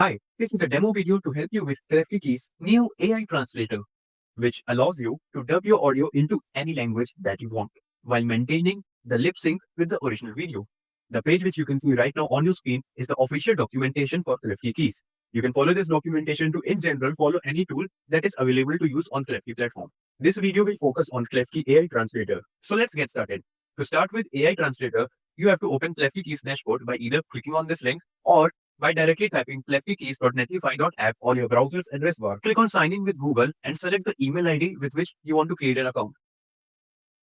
Hi, this is a demo video to help you with Clefkiki's new AI translator, which allows you to dub your audio into any language that you want, while maintaining the lip sync with the original video. The page which you can see right now on your screen is the official documentation for Clefkikis. You can follow this documentation to, in general, follow any tool that is available to use on Clefki platform. This video will focus on Clefki AI translator. So let's get started. To start with AI translator, you have to open Clefkiki's dashboard by either clicking on this link or by directly typing clefkikeys.netlify.app on your browser's address bar. Click on sign in with Google and select the email ID with which you want to create an account.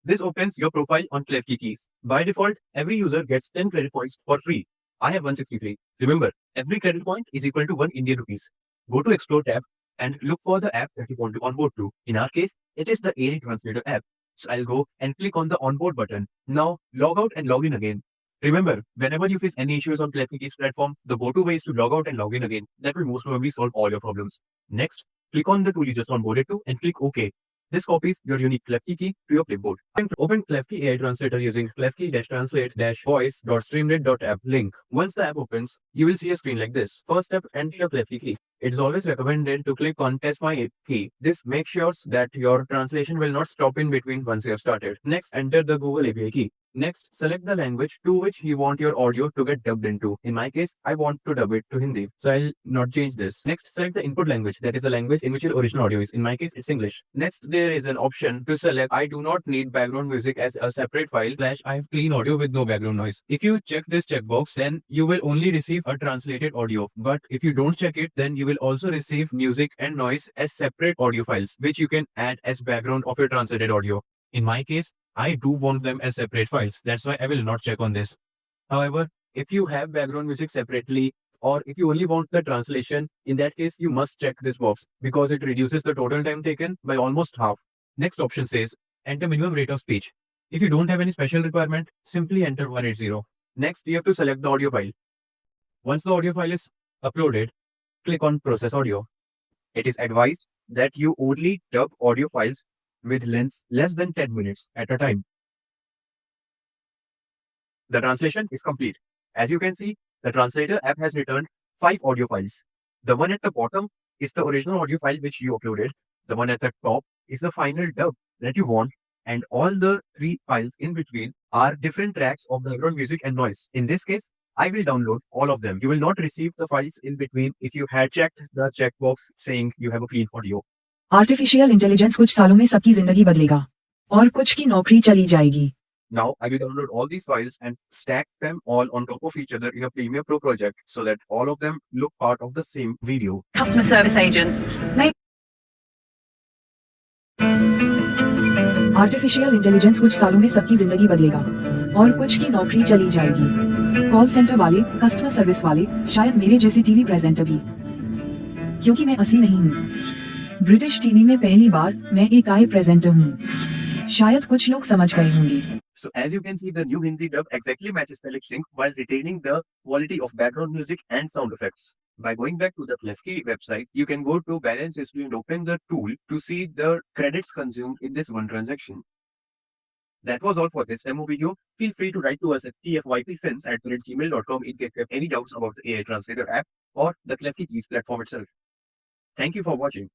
This opens your profile on Clefkikis. By default, every user gets 10 credit points for free. I have 163. Remember, every credit point is equal to 1 Indian rupees. Go to Explore tab and look for the app that you want to onboard to. In our case, it is the AI Translator app. So I'll go and click on the onboard button. Now log out and log in again. Remember, whenever you face any issues on Clefkiki's platform, the go-to way is to log out and log in again. That will most probably solve all your problems. Next, click on the tool you just onboarded to and click OK. This copies your unique Clefki key to your clipboard. Open Clefki AI Translator using clefki-translate-voice.streamlit.app link. Once the app opens, you will see a screen like this. First step, enter your Clefki key. It is always recommended to click on Test My Key. This makes sure that your translation will not stop in between once you have started. Next, enter the Google API key. Next, select the language to which you want your audio to get dubbed into. In my case, I want to dub it to Hindi, so I'll not change this. Next, select the input language, that is the language in which your original audio is. In my case, it's English. Next, there is an option to select I do not need background music as a separate file / I have clean audio with no background noise. If you check this checkbox, then you will only receive a translated audio. But if you don't check it, then you will also receive music and noise as separate audio files, which you can add as background of your translated audio. In my case, I do want them as separate files. That's why I will not check on this. However, if you have background music separately, or if you only want the translation, in that case, you must check this box because it reduces the total time taken by almost half. Next option says, enter minimum rate of speech. If you don't have any special requirement, simply enter 180. Next, you have to select the audio file. Once the audio file is uploaded, click on process audio. It is advised that you only dub audio files with lengths less than 10 minutes at a time. The translation is complete. As you can see, the translator app has returned 5 audio files. The one at the bottom is the original audio file which you uploaded. The one at the top is the final dub that you want, and all the 3 files in between are different tracks of background music and noise. In this case, I will download all of them. You will not receive the files in between if you had checked the checkbox saying you have a clean audio. Artificial intelligence कुछ सालों में सबकी जिंदगी बदलेगा और कुछ की नौकरी चली जाएगी. Now, I will download all these files and stack them all on top of each other in a Premiere Pro project so that all of them look part of the same video. Customer service agents may artificial intelligence कुछ सालों में सबकी जिंदगी बदलेगा और कुछ की नौकरी चली जाएगी. कॉल सेंटर वाले, कस्टमर सर्विस वाले, शायद मेरे जैसे टीवी प्रेजेंटर भी, क्योंकि मैं असली नहीं हूँ. ब्रिटिश टीवी में पहली बार मैं एक आई प्रेजेंटर हूँ. शायद कुछ लोग समझ गए होंगे. So as you can see, the new Hindi dub exactly matches the lip sync while retaining the quality of background music and sound effects. By going back to the Clefki website, you can go to balance history and open the tool to see the credits consumed in this one transaction. That was all for this demo video. Feel free to write to us at tfypfilms@gmail.com in case you have any doubts about the AI Translator app or the Clefki Keys platform itself. Thank you for watching.